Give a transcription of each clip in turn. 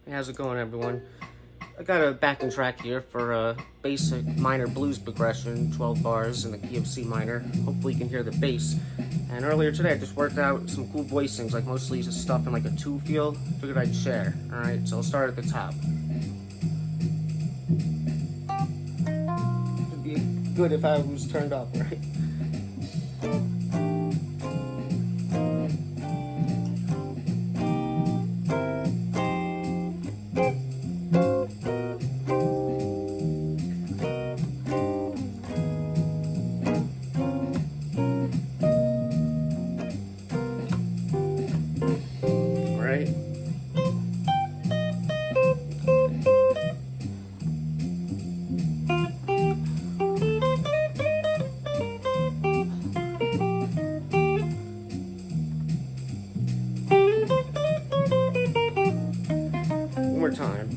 Hey, how's it going, everyone? I got a backing track here for a basic minor blues progression, 12 bars in the key of C minor. Hopefully you can hear the bass. And earlier today I just worked out some cool voicings, like mostly just stuff in like a 2 feel. Figured I'd share. Alright, so I'll start at the top. It'd be good if I was turned up, right? Right? One more time.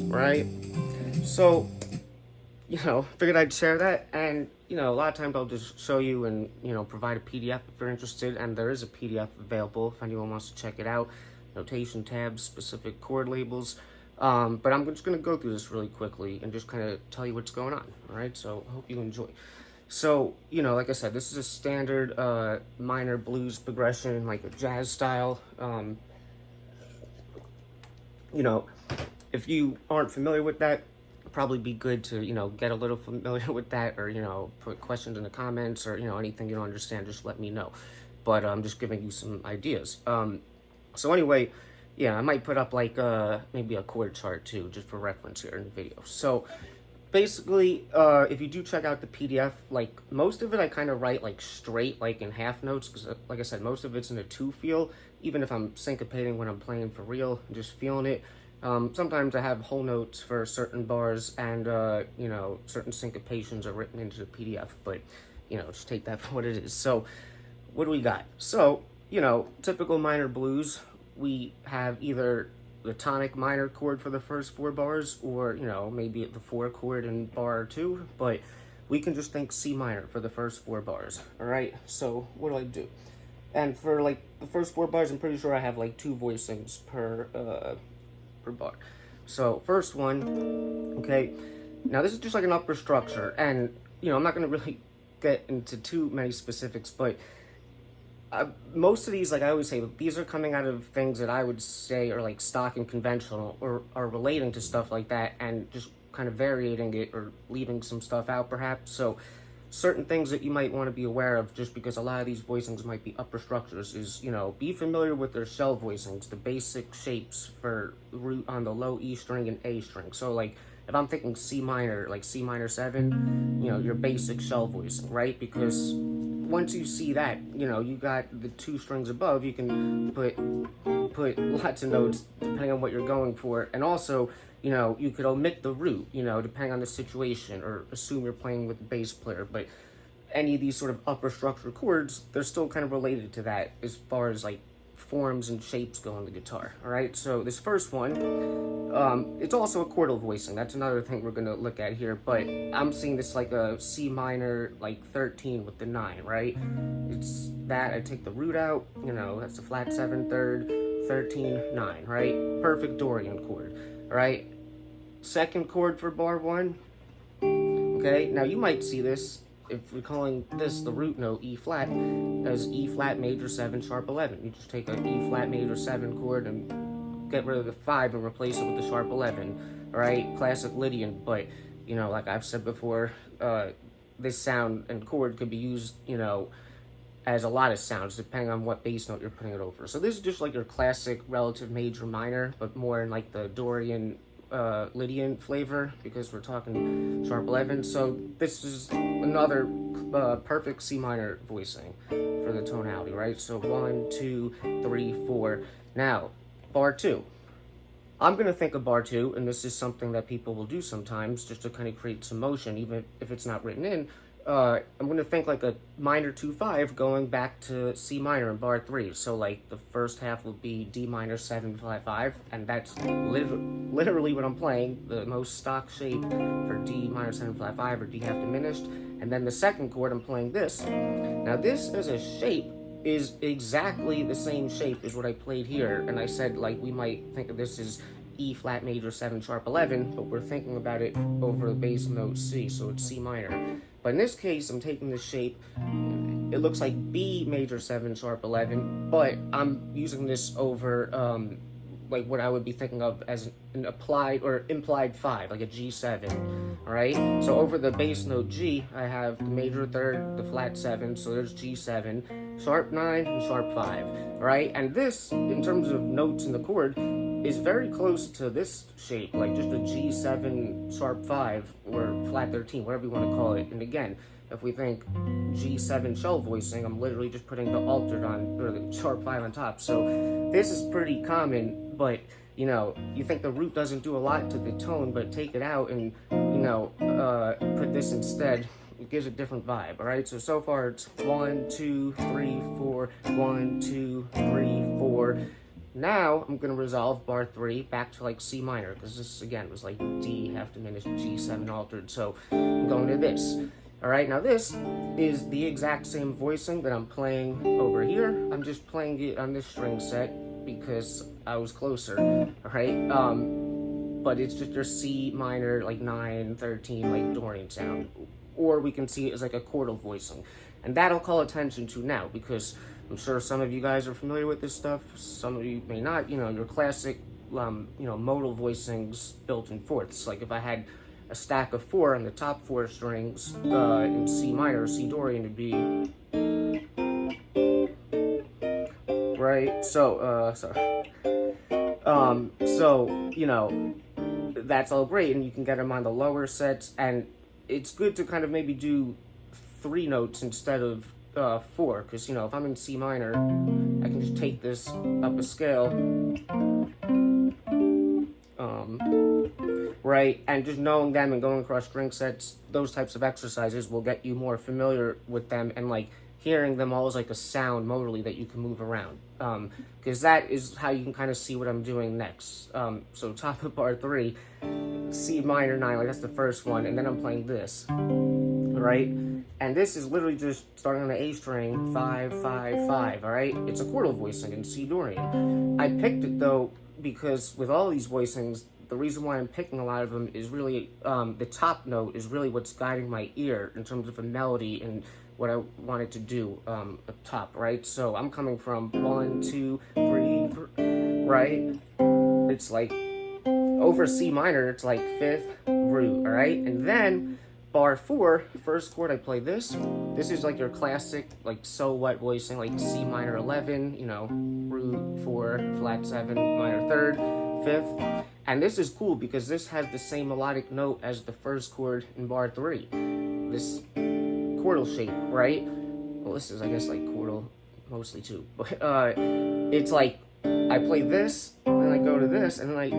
Right? So, figured I'd share that. And, a lot of times I'll just show you and, provide a PDF if you're interested. And there is a PDF available if anyone wants to check it out. Notation tabs, specific chord labels. But I'm just going to go through this really quickly and just kind of tell you what's going on. All right, so I hope you enjoy. So, like I said, this is a standard minor blues progression, like a jazz style. If you aren't familiar with that, probably be good to, get a little familiar with that, or, put questions in the comments, or, anything you don't understand, just let me know. But I'm just giving you some ideas. So anyway, yeah, I might put up like maybe a chord chart too, just for reference here in the video. So basically, if you do check out the PDF, like most of it I kind of write like straight, like in half notes, because like I said, most of it's in a 2 feel, even if I'm syncopating when I'm playing for real, just feeling it. Sometimes I have whole notes for certain bars, and certain syncopations are written into the PDF, but just take that for what it is. So what do we got? So typical minor blues, we have either the tonic minor chord for the first 4 bars, or maybe the 4 chord in bar 2, but we can just think C minor for the first 4 bars. All right, so what do I do? And for like the first 4 bars, I'm pretty sure I have like 2 voicings per bar. So first one, okay, now this is just like an upper structure, and I'm not going to really get into too many specifics, but most of these, like I always say, these are coming out of things that I would say are like stock and conventional, or are relating to stuff like that, and just kind of varying it or leaving some stuff out perhaps. So certain things that you might want to be aware of, just because a lot of these voicings might be upper structures, is be familiar with their shell voicings, the basic shapes for root on the low E string and A string. So like if I'm thinking C minor, like C minor 7, your basic shell voicing, right? Because once you see that, you got the 2 strings above, you can put lots of notes depending on what you're going for. And also, you could omit the root, depending on the situation, or assume you're playing with the bass player. But any of these sort of upper structure chords, they're still kind of related to that as far as like forms and shapes go on the guitar. All right, so this first one, it's also a chordal voicing. That's another thing we're gonna look at here, but I'm seeing this like a C minor, like 13 with the 9, right? It's that, I take the root out, that's the flat 7 third, 13, 9, right? Perfect Dorian chord, all right? Second chord for bar 1, okay? Now you might see this, if we're calling this the root note, E flat, as E flat major 7 sharp 11. You just take an E flat major 7 chord and get rid of the 5 and replace it with the sharp 11. All right, classic Lydian. But like I've said before, this sound and chord could be used as a lot of sounds depending on what bass note you're putting it over. So this is just like your classic relative major minor, but more in like the Dorian Lydian flavor, because we're talking sharp 11. So this is another perfect C minor voicing for the tonality, right? So 1, 2, 3, 4. Now bar 2, I'm gonna think of bar 2, and this is something that people will do sometimes just to kind of create some motion, even if it's not written in, I'm going to think like a minor 2-5 going back to C minor in bar 3. So like the first half will be D minor 7-5-5, and that's literally what I'm playing, the most stock shape for D minor 7-5-5 or D half diminished. And then the second chord, I'm playing this. Now this as a shape is exactly the same shape as what I played here, and I said like we might think of this as E flat major 7 sharp 11, but we're thinking about it over the bass note C, so it's C minor. But in this case, I'm taking the shape, it looks like B major 7 sharp 11, but I'm using this over like what I would be thinking of as an applied or implied 5, like a G7, all right? So over the bass note G, I have the major third, the flat 7, so there's G7, sharp 9, and sharp 5, all right? And this, in terms of notes in the chord, is very close to this shape, like just a G7 sharp 5 or flat 13, whatever you want to call it. And again, if we think G7 shell voicing, I'm literally just putting the altered on, or the sharp 5 on top. So this is pretty common, but you know, you think the root doesn't do a lot to the tone, but take it out and, you know, put this instead. It gives a different vibe, all right? So far it's 1, 2, 3, 4, 1, 2, 3, 4. Now I'm gonna resolve bar 3 back to like C minor, because this again was like D half diminished, G7 altered. So I'm going to this. All right, now this is the exact same voicing that I'm playing over here. I'm just playing it on this string set because I was closer, all right? But it's just your C minor, like 9, 13, like Dorian sound. Or we can see it as like a chordal voicing. And that'll call attention to now, because I'm sure some of you guys are familiar with this stuff, some of you may not. You know, your classic, you know, modal voicings built in fourths. Like if I had a stack of 4 on the top 4 strings in C minor or C Dorian, it'd be, right? So, so, you know, that's all great, and you can get them on the lower sets, and it's good to kind of maybe do 3 notes instead of 4, because, you know, if I'm in C minor, I can just take this up a scale, right, and just knowing them and going across string sets, those types of exercises will get you more familiar with them, and like hearing them all as like a sound modally that you can move around, because that is how you can kind of see what I'm doing next. So top of bar 3, C minor 9, like that's the first one, and then I'm playing this, right? And this is literally just starting on the A string, 5, 5, 5, all right? It's a chordal voicing in C Dorian. I picked it though because with all these voicings, the reason why I'm picking a lot of them is really, the top note is really what's guiding my ear in terms of a melody and what I wanted to do up top, right? So I'm coming from 1, 2, 3, right? It's like, over C minor, it's like 5th root, all right? And then bar 4, first chord, I play this. This is like your classic, like so what voicing, like C minor 11, you know, root 4, flat 7, minor 3rd, 5th. And this is cool because this has the same melodic note as the first chord in bar 3. This chordal shape, right? Well, this is, I guess, like chordal mostly too. But it's like, I play this, and then I go to this, and then I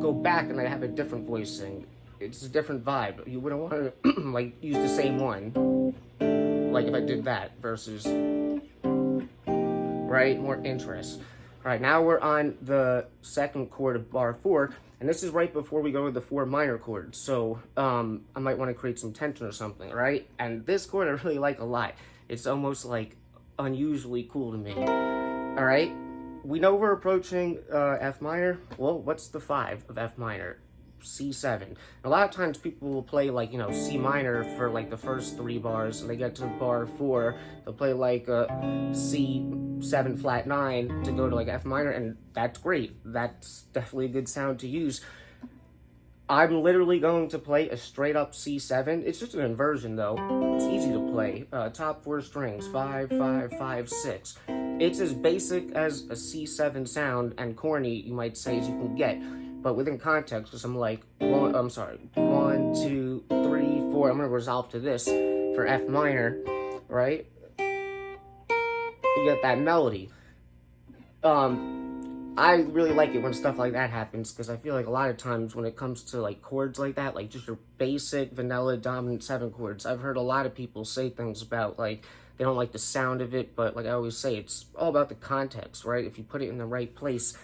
go back and I have a different voicing. It's a different vibe. You wouldn't want to like use the same one, like if I did that versus, right, more interest. All right, now we're on the second chord of bar 4, and this is right before we go to the 4 minor chords. So I might want to create some tension or something, right? And this chord I really like a lot. It's almost like unusually cool to me. All right, we know we're approaching F minor. Well, what's the 5 of F minor? C7. And a lot of times people will play like, you know, C minor for like the first 3 bars, and they get to bar 4, they'll play like a C7 flat 9 to go to like F minor, and that's great. That's definitely a good sound to use. I'm literally going to play a straight up C7. It's just an inversion though. It's easy to play. Top 4 strings, 5, 5, 5, 6. It's as basic as a C7 sound and corny, you might say, as you can get. But within context, because I'm like, 1, 2, 3, 4. I'm going to resolve to this for F minor, right? You get that melody. I really like it when stuff like that happens, because I feel like a lot of times when it comes to like chords like that, like just your basic vanilla dominant 7 chords, I've heard a lot of people say things about like they don't like the sound of it, but like I always say, it's all about the context, right? If you put it in the right place,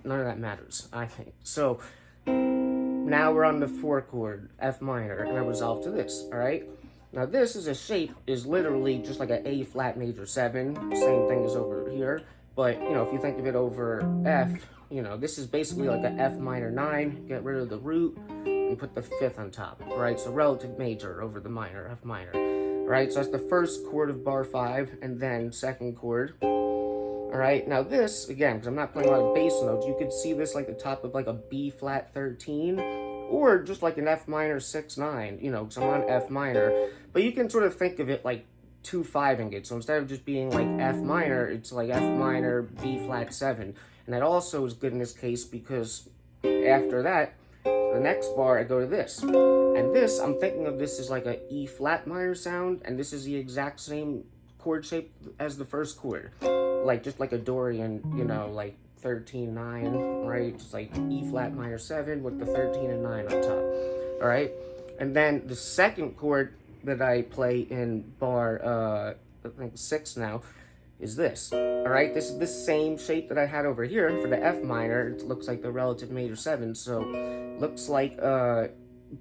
none of that matters, I think. So now we're on the 4 chord, F minor, and I resolve to this, all right? Now this is a shape, is literally just like an A flat major 7, same thing as over here. But, you know, if you think of it over F, you know, this is basically like a F minor 9, get rid of the root, and put the 5th on top, right? So relative major over the minor, F minor, right? So that's the first chord of bar 5, and then second chord. All right, now this, again, because I'm not playing a lot of bass notes, you could see this like the top of like a B flat 13, or just like an F minor 6/9, you know, because I'm on F minor. But you can sort of think of it like 2/5ing it. So instead of just being like F minor, it's like F minor, B flat 7. And that also is good in this case because after that, the next bar, I go to this. And this, I'm thinking of this as like a E flat minor sound, and this is the exact same chord shape as the first chord. Like, just like a Dorian, you know, like 13/9, right? Just like E flat minor 7 with the 13 and 9 on top, all right? And then the second chord that I play in bar, I think 6 now, is this, all right? This is the same shape that I had over here for the F minor. It looks like the relative major 7, so looks like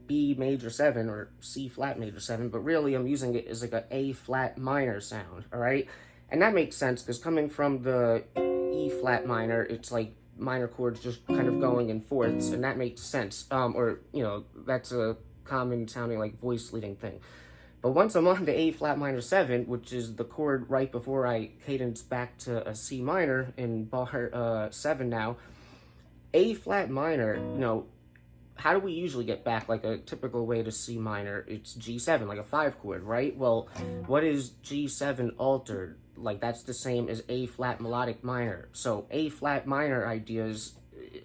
B major 7 or C flat major 7, but really I'm using it as like a A flat minor sound, all right? And that makes sense because coming from the E flat minor, it's like minor chords just kind of going in fourths, and that makes sense. Or, you know, that's a common sounding like voice leading thing. But once I'm on the A flat minor 7, which is the chord right before I cadence back to a C minor in bar 7 now, A flat minor, you know, how do we usually get back like a typical way to C minor? It's G7, like a 5 chord, right? Well, what is G7 altered? Like, that's the same as A flat melodic minor. So A flat minor ideas,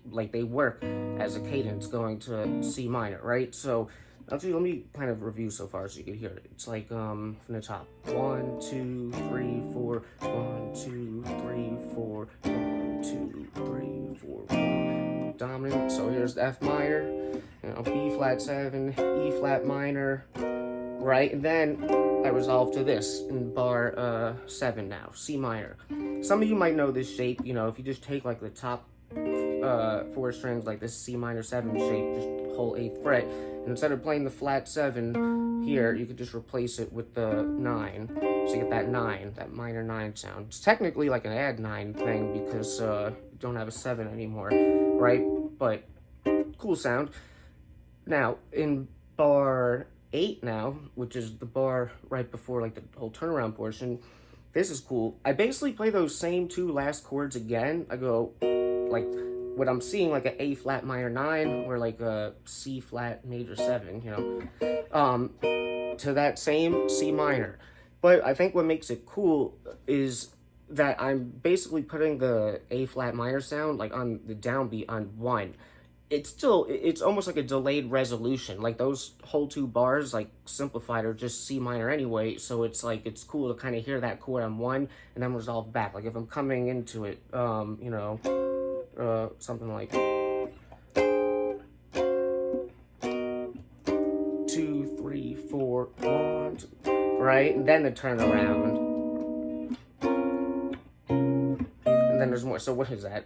like, they work as a cadence going to C minor, right? So actually, let me kind of review so far so you can hear it. It's like from the top. 1, 2, 3, 4. 1, 2, 3, 4. 1, 2, 3, 4. 1. Dominant. So here's the F minor, you know, B flat 7, E flat minor, right? And then I resolve to this in bar 7 now, C minor. Some of you might know this shape, you know, if you just take like the top 4 strings, like this C minor 7 shape, just whole 8th fret, and instead of playing the flat 7 here, you could just replace it with the 9. So you get that 9, that minor 9 sound. It's technically like an add 9 thing because you don't have a 7 anymore, right? But cool sound. Now, in bar 8 now, which is the bar right before like the whole turnaround portion, this is cool. I basically play those same 2 last chords again. I go like what I'm seeing like a A flat minor 9 or like a C flat major 7, you know, to that same C minor. But I think what makes it cool is that I'm basically putting the A flat minor sound like on the downbeat on 1. It's almost like a delayed resolution. Like those whole 2 bars, like simplified, are just C minor anyway. So it's like, it's cool to kind of hear that chord on 1 and then resolve back. Like if I'm coming into it, you know, something like 2, 3, 4, 1, 2, right? And then the turnaround. And then there's more. So what is that?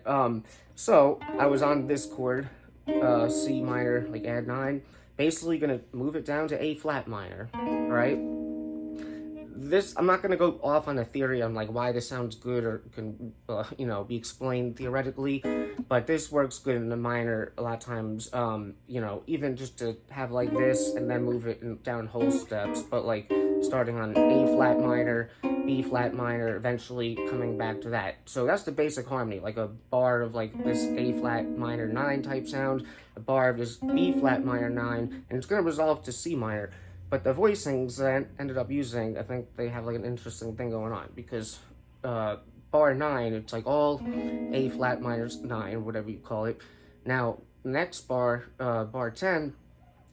So I was on this chord, C minor, like add 9, basically gonna move it down to A flat minor, right? This, I'm not gonna go off on a theory on like why this sounds good or can, you know, be explained theoretically, but this works good in the minor a lot of times, you know, even just to have like this and then move it down whole steps, but like starting on A flat minor, B flat minor, eventually coming back to that. So that's the basic harmony, like a bar of like this A flat minor 9 type sound, a bar of this B flat minor 9, and it's gonna resolve to C minor. But the voicings that I ended up using, I think they have like an interesting thing going on because bar 9, it's like all A flat minor 9, whatever you call it. Now, next bar, bar 10,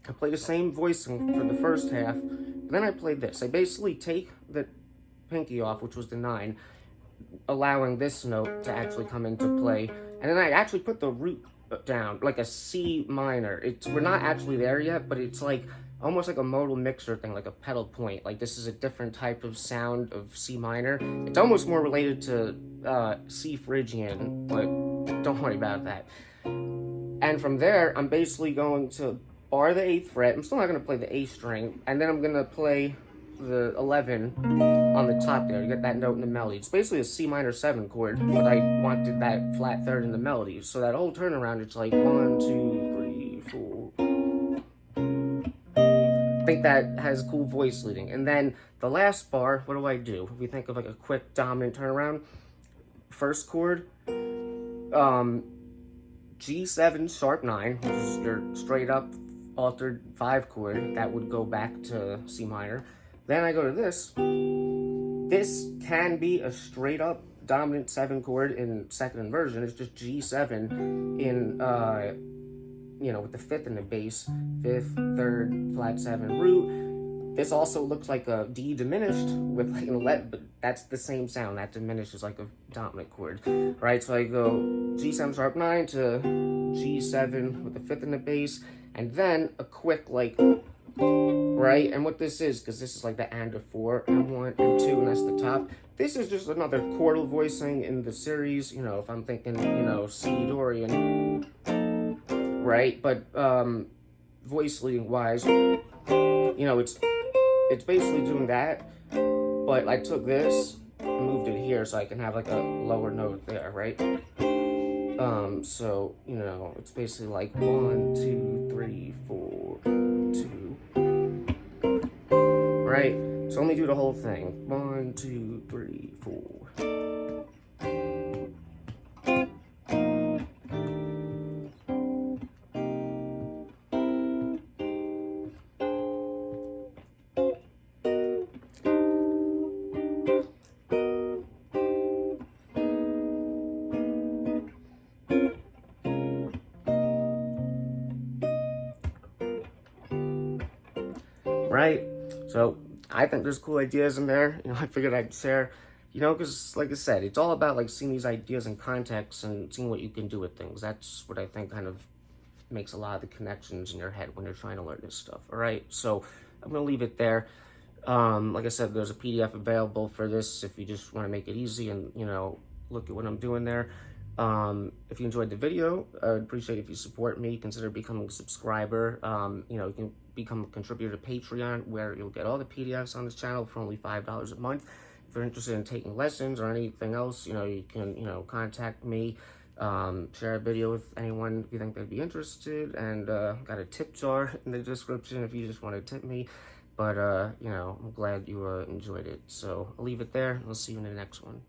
I play the same voicing for the first half, but then I played this. I basically take the pinky off, which was the 9, allowing this note to actually come into play, And then I actually put the root down, like a C minor. We're not actually there yet, but it's like almost like a modal mixer thing, like a pedal point. Like this is a different type of sound of C minor. It's almost more related to C Phrygian, but don't worry about that. And from there, I'm basically going to bar the 8th fret. I'm still not going to play the A string, and then I'm going to play the 11 on the top there. You get that note in the melody. It's basically a C minor 7 chord, but I wanted that flat third in the melody. So that whole turnaround, it's like 1, 2, 3, 4. I think that has cool voice leading. And then the last bar, what do? If we think of like a quick dominant turnaround, first chord, G7 sharp 9, which is your straight up altered 5 chord, that would go back to C minor. Then I go to this. This can be a straight up dominant 7 chord in second inversion. It's just G7 in, with the 5th in the bass, 5th, 3rd, flat 7 root. This also looks like a D diminished with like an 11, but that's the same sound. That diminished is like a dominant chord, right? So I go G7 sharp 9 to G7 with the 5th in the bass, and then a quick like, right? And what this is, because this is like the and of 4, and 1, and 2, and that's the top. This is just another chordal voicing in the series, if I'm thinking, C Dorian, right? But voice leading wise, it's basically doing that, but I took this, moved it here so I can have like a lower note there, right? So, it's basically like 1, 2, 3, 4, 2, right? So let me do the whole thing. 1, 2, 3, 4. Right? So I think there's cool ideas in there. I figured I'd share, because like I said, it's all about like seeing these ideas in context and seeing what you can do with things. That's what I think kind of makes a lot of the connections in your head when you're trying to learn this stuff. All right, so I'm gonna leave it there. Like I said, there's a PDF available for this if you just want to make it easy and look at what I'm doing there. If you enjoyed the video, I'd appreciate if you support me. Consider becoming a subscriber. You can become a contributor to Patreon, where you'll get all the PDFs on this channel for only $5 a month. If you're interested in taking lessons or anything else, you can, contact me, share a video with anyone if you think they'd be interested, and got a tip jar in the description if you just want to tip me. But, I'm glad you enjoyed it. So I'll leave it there. I'll see you in the next one.